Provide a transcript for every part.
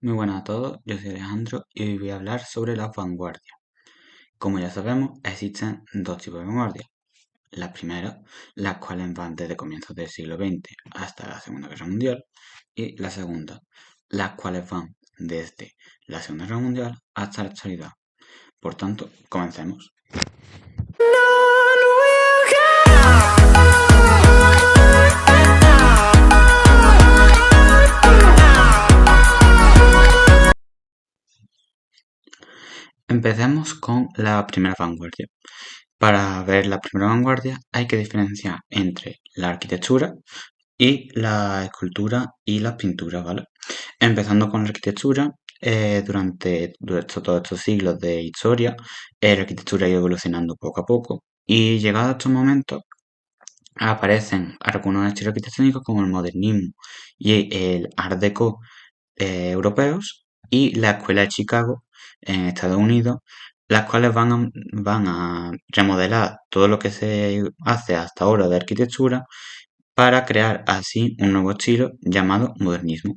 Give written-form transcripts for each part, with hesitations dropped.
Muy buenas a todos, yo soy Alejandro y hoy voy a hablar sobre las vanguardias. Como ya sabemos, existen dos tipos de vanguardias. Las primeras, las cuales van desde comienzos del siglo XX hasta la Segunda Guerra Mundial, y la segunda, las cuales van desde la Segunda Guerra Mundial hasta la actualidad. Por tanto, comencemos. Empecemos con la primera vanguardia. Para ver la primera vanguardia hay que diferenciar entre la arquitectura y la escultura y la pintura, ¿vale? Empezando con la arquitectura, durante todos estos siglos de historia, la arquitectura ha ido evolucionando poco a poco y llegado a estos momentos aparecen algunos estilos arquitectónicos como el modernismo y el art deco europeos y la Escuela de Chicago en Estados Unidos, las cuales van a remodelar todo lo que se hace hasta ahora de arquitectura para crear así un nuevo estilo llamado modernismo.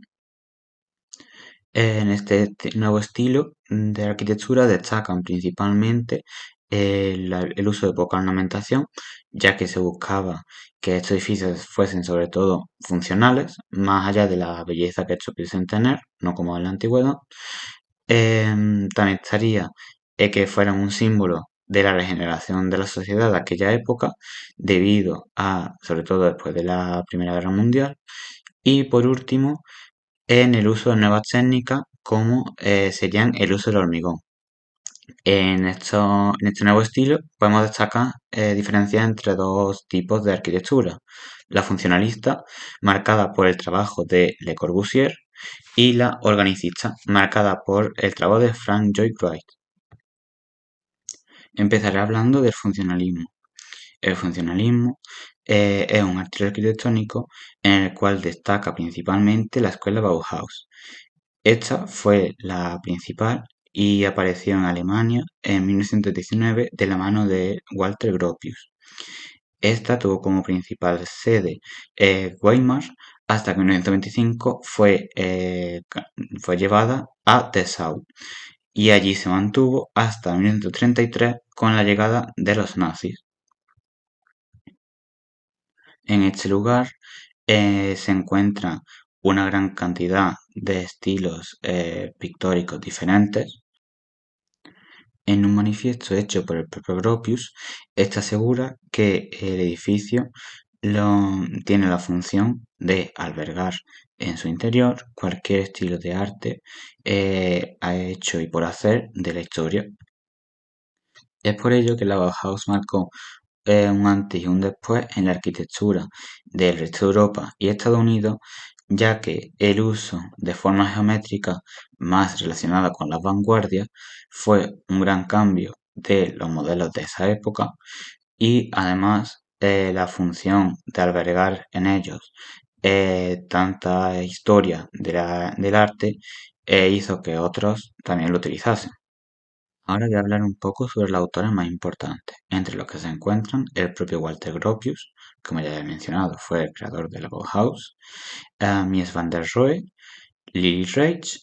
En este nuevo estilo de arquitectura destacan principalmente el uso de poca ornamentación, ya que se buscaba que estos edificios fuesen sobre todo funcionales, más allá de la belleza que estos pudiesen tener, no como en la antigüedad. También estaría que fueran un símbolo de la regeneración de la sociedad de aquella época, debido a, sobre todo después de la Primera Guerra Mundial. Y por último, en el uso de nuevas técnicas como serían el uso del hormigón. En este nuevo estilo podemos destacar diferenciar entre dos tipos de arquitectura. La funcionalista, marcada por el trabajo de Le Corbusier, y la organicista, marcada por el trabajo de Frank Lloyd Wright. Empezaré hablando del funcionalismo. El funcionalismo es un estilo arquitectónico en el cual destaca principalmente la escuela Bauhaus. Esta fue la principal y apareció en Alemania en 1919 de la mano de Walter Gropius. Esta tuvo como principal sede Weimar hasta que en 1925 fue llevada a Dessau y allí se mantuvo hasta 1933 con la llegada de los nazis. En este lugar se encuentra una gran cantidad de estilos pictóricos diferentes. En un manifiesto hecho por el propio Gropius, éste asegura que el edificio tiene la función de albergar en su interior cualquier estilo de arte ha hecho y por hacer de la historia. Es por ello que la Bauhaus marcó un antes y un después en la arquitectura del resto de Europa y Estados Unidos, ya que el uso de formas geométricas más relacionadas con las vanguardias fue un gran cambio de los modelos de esa época y además la función de albergar en ellos tanta historia del arte hizo que otros también lo utilizasen. Ahora voy a hablar un poco sobre los autores más importantes, entre los que se encuentran el propio Walter Gropius, como ya he mencionado, fue el creador de la Bauhaus, Mies van der Rohe, Lily Reich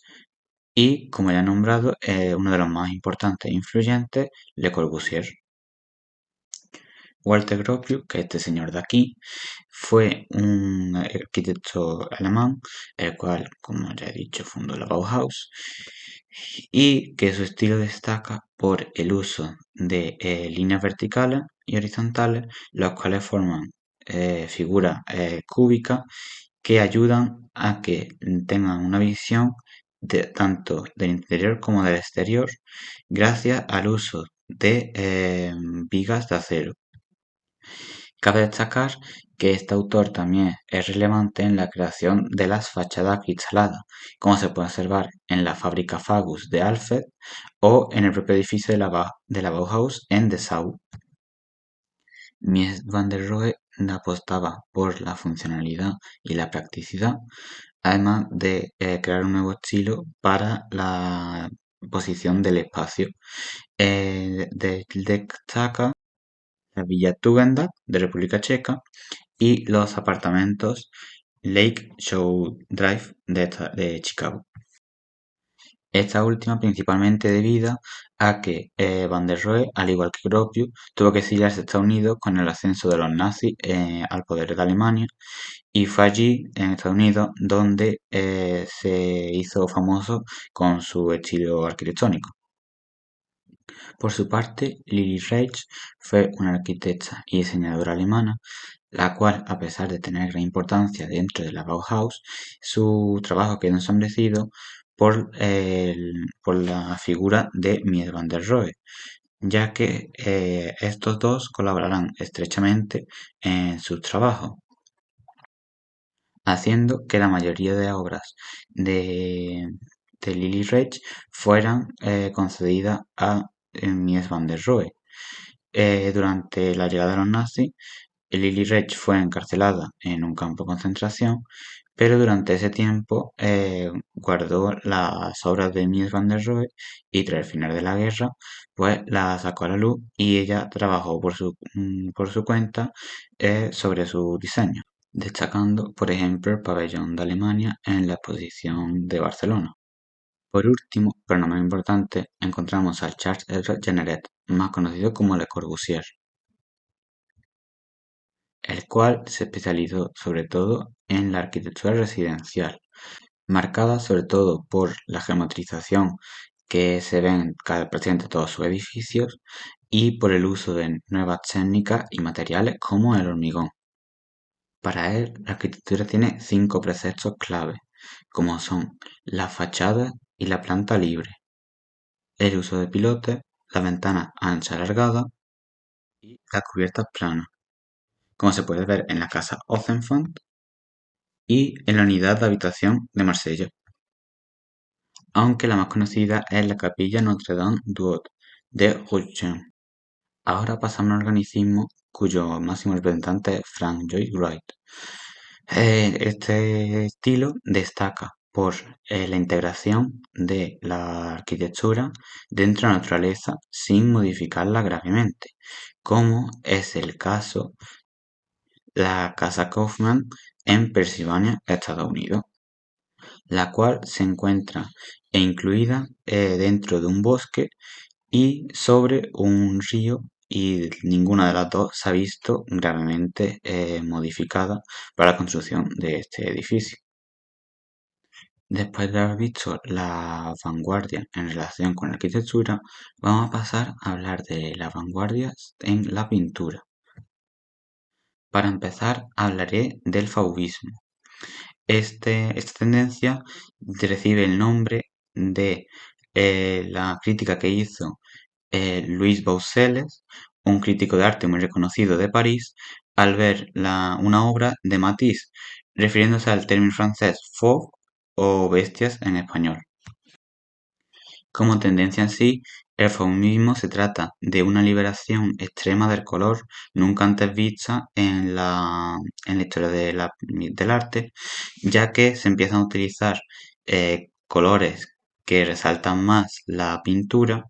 y, como ya he nombrado, uno de los más importantes e influyentes, Le Corbusier. Walter Gropius, que este señor de aquí, fue un arquitecto alemán, el cual, como ya he dicho, fundó la Bauhaus y que su estilo destaca por el uso de líneas verticales y horizontales, las cuales forman figuras cúbicas que ayudan a que tengan una visión tanto del interior como del exterior gracias al uso de vigas de acero. Cabe destacar que este autor también es relevante en la creación de las fachadas cristaladas, como se puede observar en la fábrica Fagus de Alfred o en el propio edificio de la Bauhaus en Dessau. Mies van der Rohe apostaba por la funcionalidad y la practicidad, además de crear un nuevo estilo para la posición del espacio. Destaca la Villa Tugendhat de República Checa y los apartamentos Lake Show Drive de Chicago. Esta última principalmente debido a que Van der Rohe, al igual que Gropius, tuvo que exiliarse a Estados Unidos con el ascenso de los nazis al poder de Alemania, y fue allí, en Estados Unidos, donde se hizo famoso con su estilo arquitectónico. Por su parte, Lili Reich fue una arquitecta y diseñadora alemana, la cual, a pesar de tener gran importancia dentro de la Bauhaus, su trabajo quedó ensombrecido por la figura de Mies van der Rohe, ya que estos dos colaborarán estrechamente en sus trabajos, haciendo que la mayoría de obras de, de Lili Reich fueran concedidas a Mies van der Rohe. Durante la llegada de los nazis, Lili Reich fue encarcelada en un campo de concentración, pero durante ese tiempo guardó las obras de Mies van der Rohe y tras el final de la guerra, pues las sacó a la luz y ella trabajó por su cuenta sobre su diseño, destacando, por ejemplo, el pabellón de Alemania en la exposición de Barcelona. Por último, pero no menos importante, encontramos a Charles Jeanneret, más conocido como Le Corbusier, el cual se especializó sobre todo en la arquitectura residencial, marcada sobre todo por la geometrización que se ve en prácticamente todos sus edificios y por el uso de nuevas técnicas y materiales como el hormigón. Para él, la arquitectura tiene 5 preceptos clave, como son la fachada y la planta libre, el uso de pilotes, las ventanas anchas alargadas y las cubiertas planas, como se puede ver en la casa Ozenfant y en la unidad de habitación de Marsella, aunque la más conocida es la capilla Notre-Dame-du-Haut de Routine. Ahora pasamos al organicismo cuyo máximo representante es Frank Lloyd Wright. Este estilo destaca por la integración de la arquitectura dentro de la naturaleza sin modificarla gravemente, como es el caso la Casa Kaufman en Pensilvania, Estados Unidos, la cual se encuentra incluida dentro de un bosque y sobre un río, y ninguna de las dos se ha visto gravemente modificada para la construcción de este edificio. Después de haber visto la vanguardia en relación con la arquitectura, vamos a pasar a hablar de las vanguardias en la pintura. Para empezar, hablaré del fauvismo. Esta tendencia recibe el nombre de la crítica que hizo Louis Bousseles, un crítico de arte muy reconocido de París, al ver una obra de Matisse, refiriéndose al término francés fauve o bestias en español. Como tendencia en sí, el fauvismo se trata de una liberación extrema del color nunca antes vista en la historia del arte, ya que se empiezan a utilizar colores que resaltan más la pintura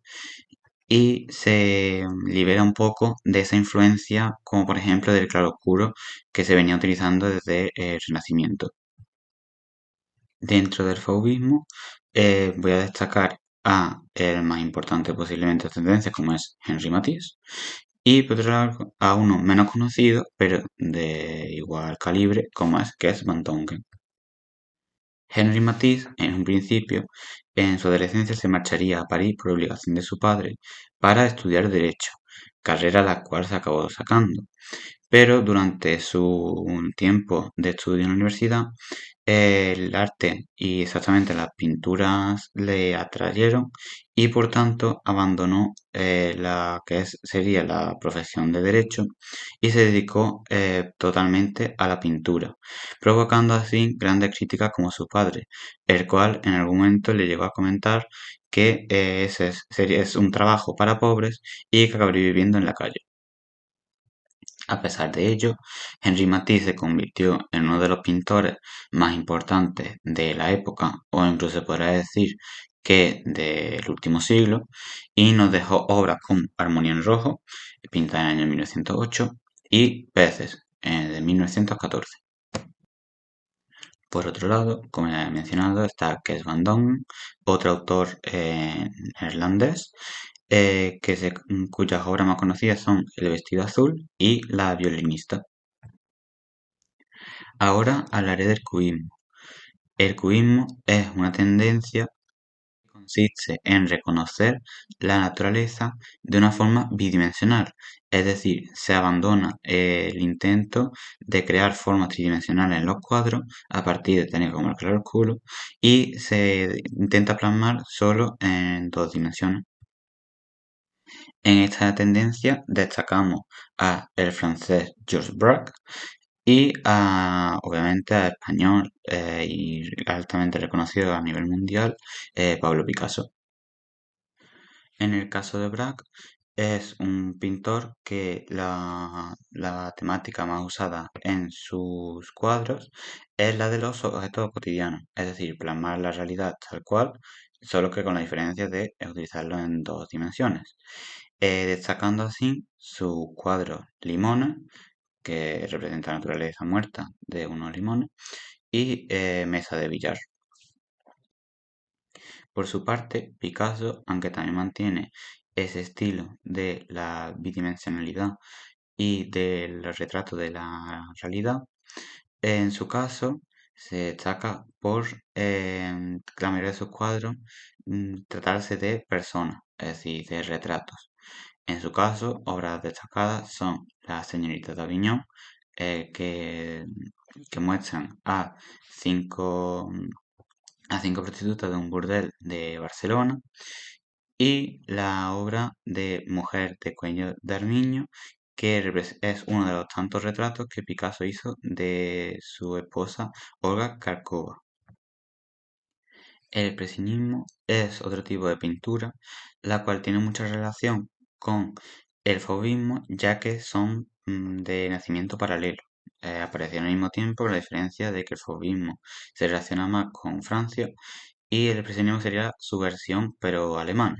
y se libera un poco de esa influencia, como por ejemplo del claroscuro que se venía utilizando desde el Renacimiento. Dentro del fauvismo voy a destacar a el más importante posiblemente de tendencias como es Henri Matisse y por otro lado a uno menos conocido pero de igual calibre como es que es Van Dongen. Henri Matisse en un principio en su adolescencia se marcharía a París por obligación de su padre para estudiar Derecho, carrera la cual se acabó sacando, pero durante su tiempo de estudio en la universidad, el arte y exactamente las pinturas le atrayeron y por tanto abandonó la que sería la profesión de derecho y se dedicó totalmente a la pintura, provocando así grandes críticas como su padre, el cual en algún momento le llegó a comentar que es un trabajo para pobres y que acabaría viviendo en la calle. A pesar de ello, Henri Matisse se convirtió en uno de los pintores más importantes de la época, o incluso se podría decir que del último siglo, y nos dejó obras como Armonía en Rojo, pintada en el año 1908, y Peces, de 1914. Por otro lado, como ya he mencionado, está Kees van Dongen, otro autor neerlandés, cuyas obras más conocidas son El vestido azul y La violinista. Ahora hablaré del cubismo. El cubismo es una tendencia que consiste en reconocer la naturaleza de una forma bidimensional, es decir, se abandona el intento de crear formas tridimensionales en los cuadros a partir de tener como el claroscuro y se intenta plasmar solo en dos dimensiones. En esta tendencia destacamos a el francés Georges Braque y obviamente a español y altamente reconocido a nivel mundial, Pablo Picasso. En el caso de Braque, es un pintor que la temática más usada en sus cuadros es la de los objetos cotidianos, es decir, plasmar la realidad tal cual, solo que con la diferencia de utilizarlo en dos dimensiones, destacando así su cuadro Limones, que representa la naturaleza muerta de unos limones, y Mesa de billar. Por su parte, Picasso, aunque también mantiene ese estilo de la bidimensionalidad y del retrato de la realidad, en su caso se destaca por la mayoría de sus cuadros tratarse de personas, es decir, de retratos. En su caso, obras destacadas son La señorita de Aviñón, que muestran cinco, a cinco prostitutas de un burdel de Barcelona, y la obra de Mujer de cuello de armiño, que es uno de los tantos retratos que Picasso hizo de su esposa Olga Karkova. El expresionismo es otro tipo de pintura, la cual tiene mucha relación con el fauvismo, ya que son de nacimiento paralelo. Aparecieron al mismo tiempo, con la diferencia de que el fauvismo se relaciona más con Francia y el expresionismo sería su versión, pero alemana.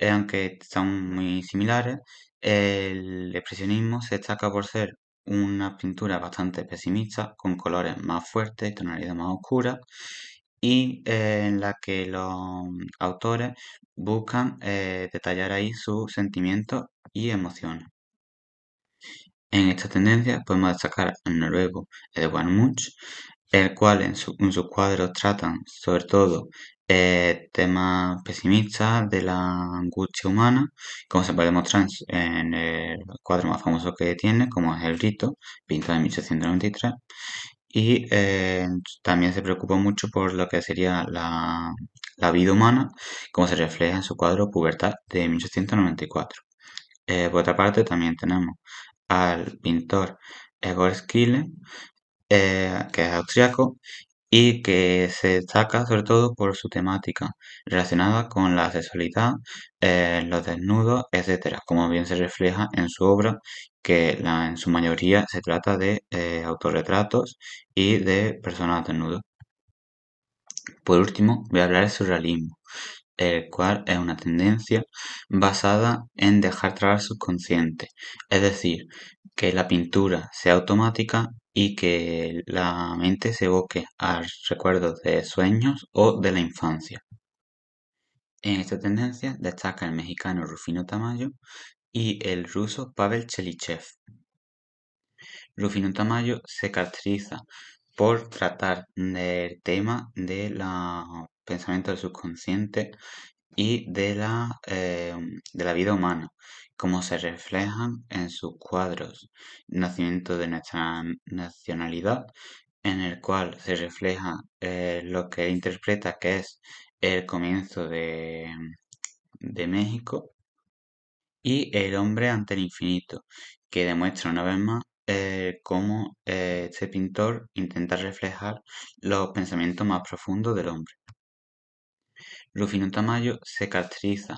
Aunque son muy similares, el expresionismo se destaca por ser una pintura bastante pesimista, con colores más fuertes y tonalidades más oscuras, y en la que los autores buscan detallar ahí sus sentimientos y emociones. En esta tendencia podemos destacar al noruego Edvard Munch, el cual en sus cuadros tratan sobre todo temas pesimistas de la angustia humana, como se puede demostrar en el cuadro más famoso que tiene, como es El Rito, pintado en 1893, y también se preocupó mucho por lo que sería la vida humana, como se refleja en su cuadro Pubertad de 1894. Por otra parte, también tenemos al pintor Egor Schiele, que es austriaco y que se destaca sobre todo por su temática relacionada con la sexualidad, los desnudos, etcétera, como bien se refleja en su obra, que en su mayoría se trata de autorretratos y de personas desnudas. Por último, voy a hablar del surrealismo, el cual es una tendencia basada en dejar trabajar el subconsciente, es decir, que la pintura sea automática y que la mente se evoque a recuerdos de sueños o de la infancia. En esta tendencia destaca el mexicano Rufino Tamayo y el ruso Pavel Chelychev. Rufino Tamayo se caracteriza por tratar del tema de los pensamientos del subconsciente y de la vida humana, como se reflejan en sus cuadros Nacimiento de nuestra nacionalidad, en el cual se refleja lo que él interpreta que es el comienzo de México, y El hombre ante el infinito, que demuestra una vez más cómo este pintor intenta reflejar los pensamientos más profundos del hombre. Rufino Tamayo se caracteriza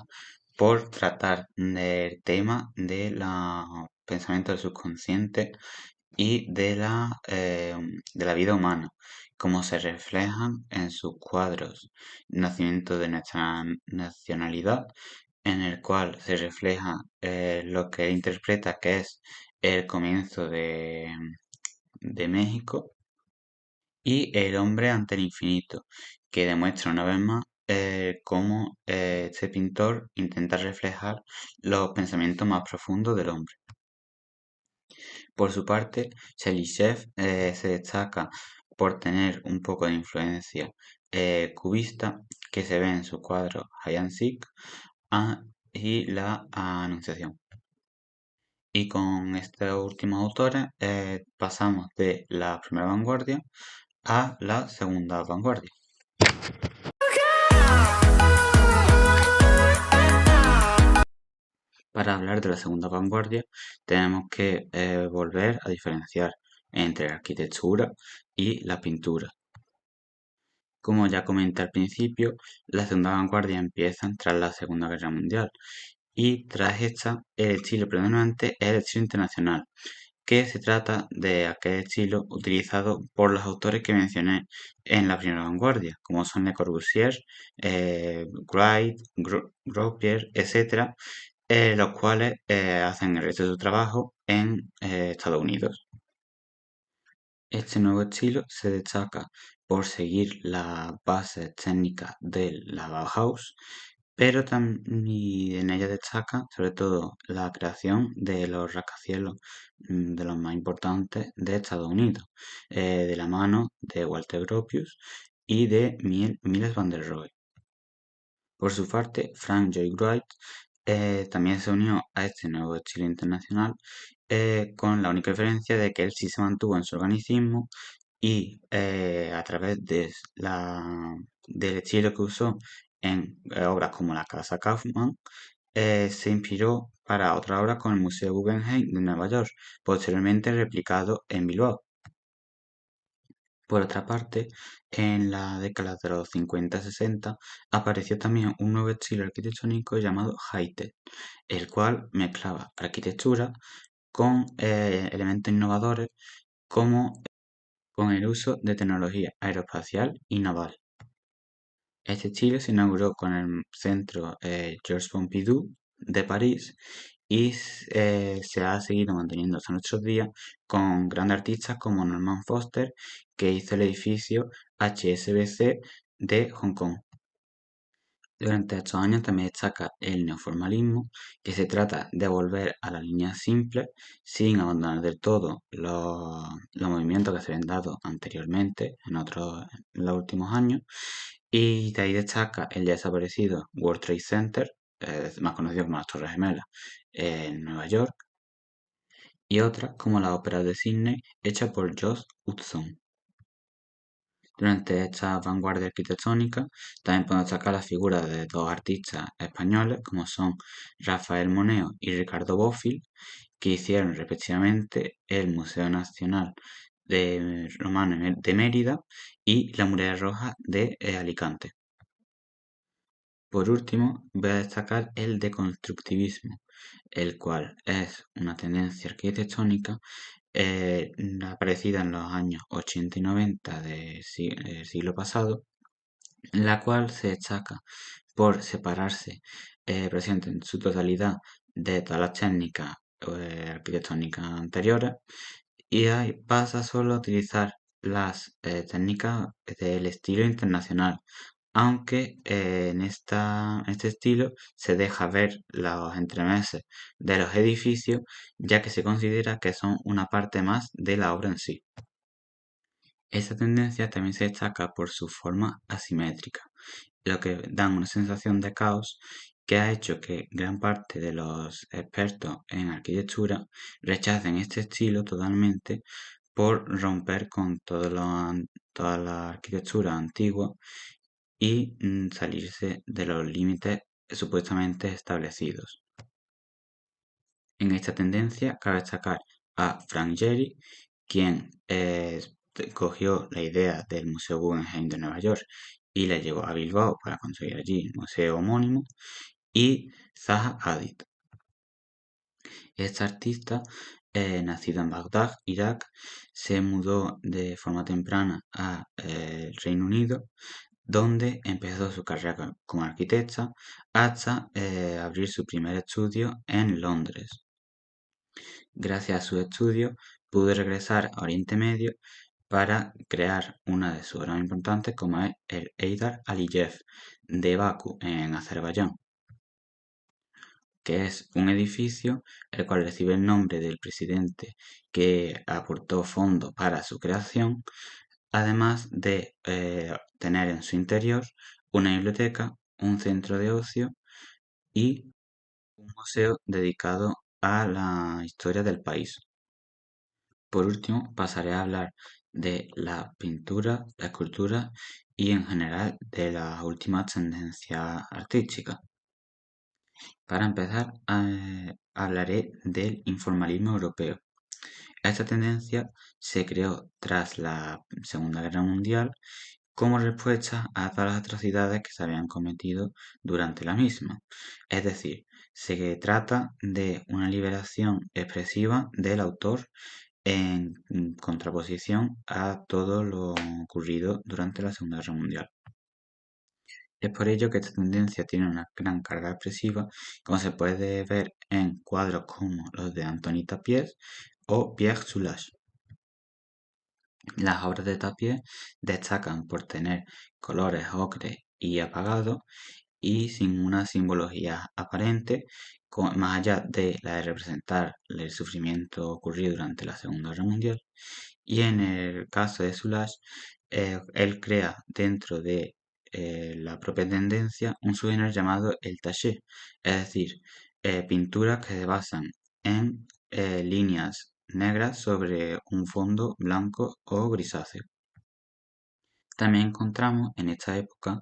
por tratar del tema de los pensamientos del subconsciente y de la vida humana, como se reflejan en sus cuadros Nacimiento de nuestra nacionalidad, en el cual se refleja lo que él interpreta que es el comienzo de México, y El hombre ante el infinito, que demuestra una vez más cómo este pintor intenta reflejar los pensamientos más profundos del hombre. Por su parte, Chelysev se destaca por tener un poco de influencia cubista que se ve en su cuadro Hide and Seek y la Anunciación. Y con estos últimos autores pasamos de la primera vanguardia a la segunda vanguardia. Para hablar de la segunda vanguardia tenemos que volver a diferenciar entre la arquitectura y la pintura. Como ya comenté al principio, la segunda vanguardia empieza tras la Segunda Guerra Mundial y tras esta el estilo predominante es el estilo internacional, que se trata de aquel estilo utilizado por los autores que mencioné en la primera vanguardia, como son Le Corbusier, Wright, Gropius, etc., los cuales hacen el resto de su trabajo en Estados Unidos. Este nuevo estilo se destaca por seguir las bases técnicas de la Bauhaus, pero también en ella destaca sobre todo la creación de los rascacielos de los más importantes de Estados Unidos, de la mano de Walter Gropius y de Miles van der Rohe. Por su parte, Frank Lloyd Wright también se unió a este nuevo estilo internacional con la única diferencia de que él sí se mantuvo en su organicismo y a través del estilo que usó en obras como la Casa Kaufman, se inspiró para otra obra con el Museo Guggenheim de Nueva York, posteriormente replicado en Bilbao. Por otra parte, en la década de los 50-60 apareció también un nuevo estilo arquitectónico llamado high-tech, el cual mezclaba arquitectura con elementos innovadores como con el uso de tecnología aeroespacial y naval. Este estilo se inauguró con el Centro Georges Pompidou de París y se ha seguido manteniendo hasta nuestros días con grandes artistas como Norman Foster, que hizo el edificio HSBC de Hong Kong. Durante estos años también destaca el neoformalismo, que se trata de volver a las líneas simples sin abandonar del todo los movimientos que se habían dado anteriormente en los últimos años. Y de ahí destaca el ya desaparecido World Trade Center, más conocido como las Torres Gemelas, en Nueva York, y otras como la Ópera de Sydney, hecha por Josh Hudson. Durante esta vanguardia arquitectónica también podemos destacar la figura de dos artistas españoles como son Rafael Moneo y Ricardo Bofill, que hicieron respectivamente el Museo Nacional Romano de Mérida y la Muralla Roja de Alicante. Por último, voy a destacar el deconstructivismo, el cual es una tendencia arquitectónica aparecida en los años 80 y 90 del siglo pasado, la cual se destaca por separarse presente en su totalidad de todas las técnicas arquitectónicas anteriores y ahí pasa solo a utilizar las técnicas del estilo internacional, aunque en este estilo se deja ver los entremeses de los edificios, ya que se considera que son una parte más de la obra en sí. Esta tendencia también se destaca por su forma asimétrica, lo que da una sensación de caos que ha hecho que gran parte de los expertos en arquitectura rechacen este estilo totalmente por romper con toda la arquitectura antigua y salirse de los límites supuestamente establecidos. En esta tendencia cabe destacar a Frank Gehry, quien cogió la idea del Museo Guggenheim de Nueva York y la llevó a Bilbao para construir allí el museo homónimo, y Zaha Hadid. Este artista, nacido en Bagdad, Irak, se mudó de forma temprana a el Reino Unido, donde empezó su carrera como arquitecta hasta abrir su primer estudio en Londres. Gracias a sus estudios pudo regresar a Oriente Medio para crear una de sus obras más importantes, como es el Heydar Aliyev de Bakú, en Azerbaiyán, que es un edificio el cual recibe el nombre del presidente que aportó fondos para su creación, además de tener en su interior una biblioteca, un centro de ocio y un museo dedicado a la historia del país. Por último, pasaré a hablar de la pintura, la escultura y en general de las últimas tendencias artísticas. Para empezar, hablaré del informalismo europeo. Esta tendencia se creó tras la Segunda Guerra Mundial como respuesta a todas las atrocidades que se habían cometido durante la misma. Es decir, se trata de una liberación expresiva del autor en contraposición a todo lo ocurrido durante la Segunda Guerra Mundial. Es por ello que esta tendencia tiene una gran carga expresiva, como se puede ver en cuadros como los de Antoni Tapies o Pierre Soulages. Las obras de Tapies destacan por tener colores ocres y apagados y sin una simbología aparente, más allá de la de representar el sufrimiento ocurrido durante la Segunda Guerra Mundial. Y en el caso de Soulages, él crea dentro de la propia tendencia un subgénero llamado el taché, es decir, pinturas que se basan en líneas negras sobre un fondo blanco o grisáceo. También encontramos en esta época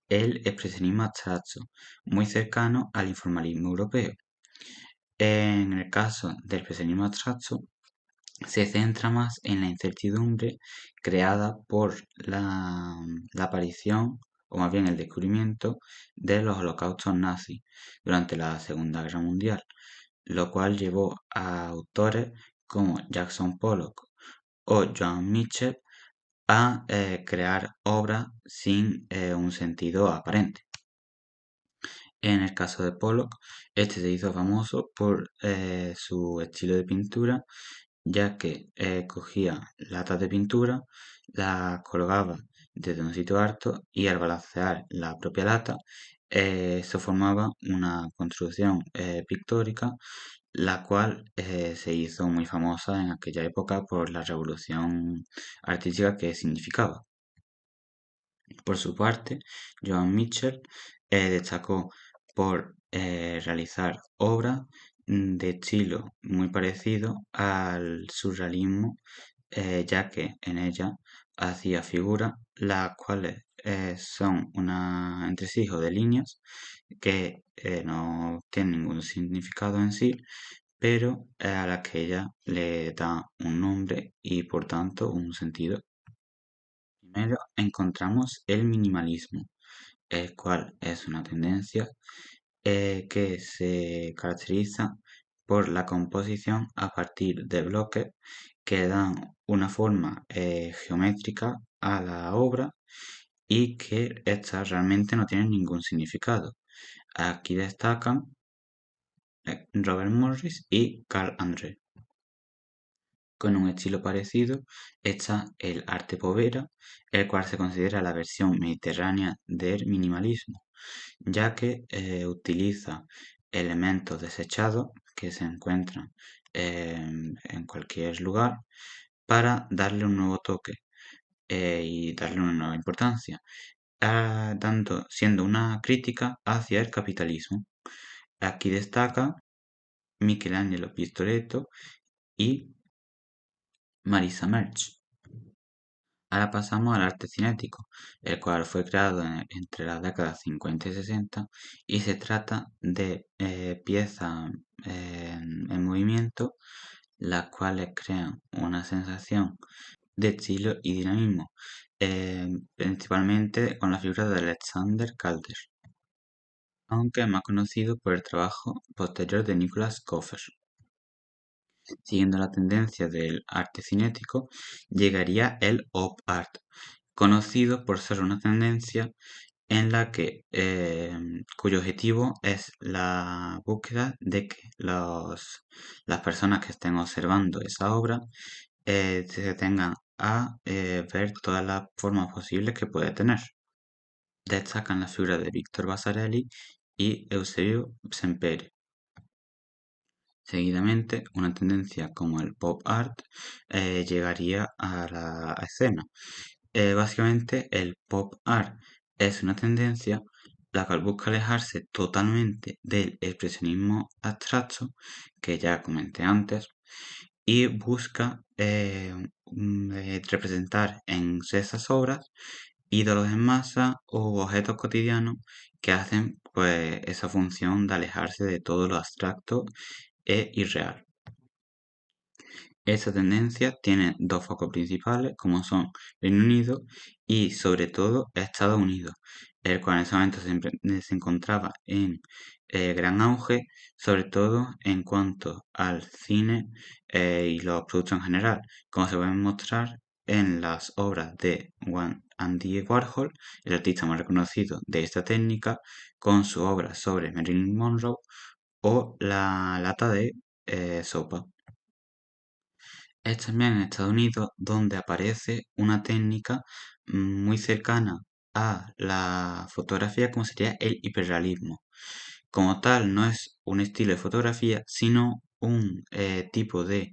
el expresionismo abstracto, muy cercano al informalismo europeo. En el caso del expresionismo abstracto, se centra más en la incertidumbre creada por la aparición, o más bien el descubrimiento, de los holocaustos nazis durante la Segunda Guerra Mundial, lo cual llevó a autores como Jackson Pollock o Joan Mitchell a crear obras sin un sentido aparente. En el caso de Pollock, este se hizo famoso por su estilo de pintura, ya que cogía latas de pintura, las colgaba desde un sitio alto y al balancear la propia lata se formaba una construcción pictórica, la cual se hizo muy famosa en aquella época por la revolución artística que significaba. Por su parte, Joan Mitchell destacó por realizar obras de estilo muy parecido al surrealismo, ya que en ella hacía figuras las cuales son un entresijo de líneas que no tienen ningún significado en sí, pero a las que ella le da un nombre y por tanto un sentido. Primero encontramos el minimalismo, el cual es una tendencia que se caracteriza por la composición a partir de bloques que dan una forma geométrica a la obra y que estas realmente no tienen ningún significado. Aquí destacan Robert Morris y Carl André. Con un estilo parecido está el arte povera, el cual se considera la versión mediterránea del minimalismo, ya que utiliza elementos desechados que se encuentran en cualquier lugar para darle un nuevo toque y darle una nueva importancia, siendo una crítica hacia el capitalismo. Aquí destaca Michelangelo Pistoletto y Marisa Merch. Ahora pasamos al arte cinético, el cual fue creado entre las décadas 50 y 60 y se trata de piezas en movimiento, las cuales crean una sensación de estilo y dinamismo, principalmente con la figura de Alexander Calder, aunque es más conocido por el trabajo posterior de Nicolas Koffer. Siguiendo la tendencia del arte cinético, llegaría el op art, conocido por ser una tendencia en la que cuyo objetivo es la búsqueda de que las personas que estén observando esa obra se tengan a ver todas las formas posibles que puede tener. Destacan las figuras de Víctor Vasarely y Eusebio Sempere. Seguidamente, una tendencia como el pop art llegaría a la escena. Básicamente, el pop art es una tendencia la cual busca alejarse totalmente del expresionismo abstracto, que ya comenté antes, y busca representar en esas obras ídolos en masa o objetos cotidianos que hacen pues esa función de alejarse de todo lo abstracto e irreal. Esta tendencia tiene dos focos principales, como son Reino Unido y sobre todo Estados Unidos, el cual en ese momento se encontraba en gran auge, sobre todo en cuanto al cine y los productos en general, como se pueden mostrar en las obras de Andy Warhol, el artista más reconocido de esta técnica, con su obra sobre Marilyn Monroe o la lata de sopa. Es también en Estados Unidos donde aparece una técnica muy cercana a la fotografía como sería el hiperrealismo. Como tal, no es un estilo de fotografía, sino un tipo de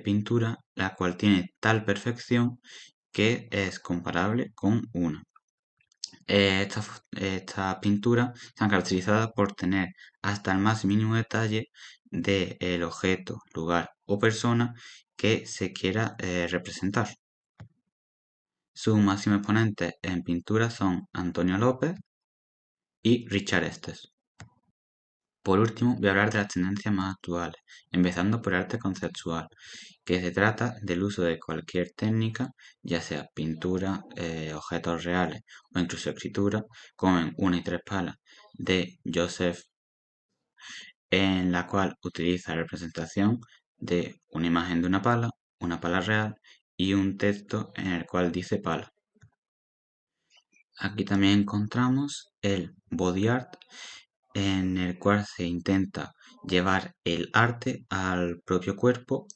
pintura la cual tiene tal perfección que es comparable con una. Estas pinturas están caracterizadas por tener hasta el más mínimo detalle del objeto, lugar o persona que se quiera representar. Sus máximos exponentes en pintura son Antonio López y Richard Estes. Por último, voy a hablar de las tendencias más actuales, empezando por arte conceptual, que se trata del uso de cualquier técnica, ya sea pintura, objetos reales o incluso escritura, como en Una y tres palas de Joseph, en la cual utiliza la representación de una imagen de una pala real y un texto en el cual dice pala. Aquí también encontramos el body art, en el cual se intenta llevar el arte al propio cuerpo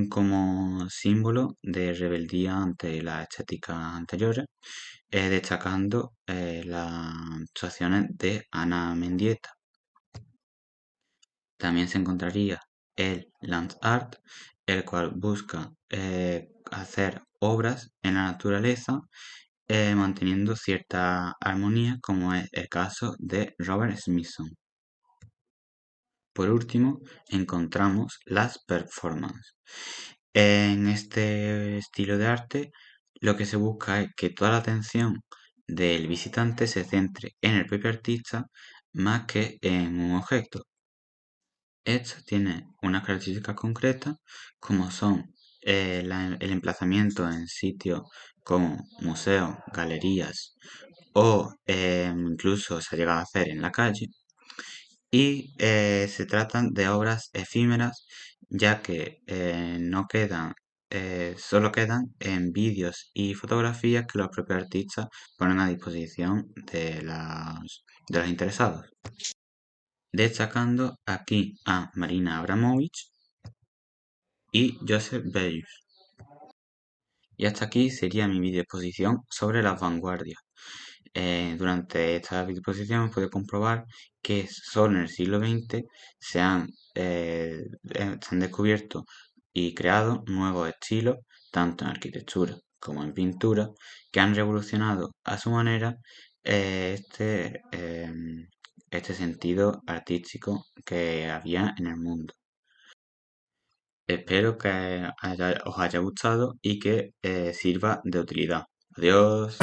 como símbolo de rebeldía ante las estéticas anteriores, destacando las actuaciones de Ana Mendieta. También se encontraría el land art, el cual busca hacer obras en la naturaleza manteniendo cierta armonía, como es el caso de Robert Smithson. Por último, encontramos las performances. En este estilo de arte, lo que se busca es que toda la atención del visitante se centre en el propio artista más que en un objeto. Esto tiene unas características concretas como son el emplazamiento en sitios como museos, galerías o incluso se ha llegado a hacer en la calle, y se tratan de obras efímeras ya que no quedan, solo quedan en vídeos y fotografías que los propios artistas ponen a disposición de los interesados. Destacando aquí a Marina Abramovich y Joseph Beuys. Y hasta aquí sería mi videoexposición sobre las vanguardias. Durante esta videoexposición pude comprobar que solo en el siglo XX se han descubierto y creado nuevos estilos, tanto en arquitectura como en pintura, que han revolucionado a su manera eh, este, eh, este sentido artístico que había en el mundo. Espero que os haya gustado y que sirva de utilidad. Adiós.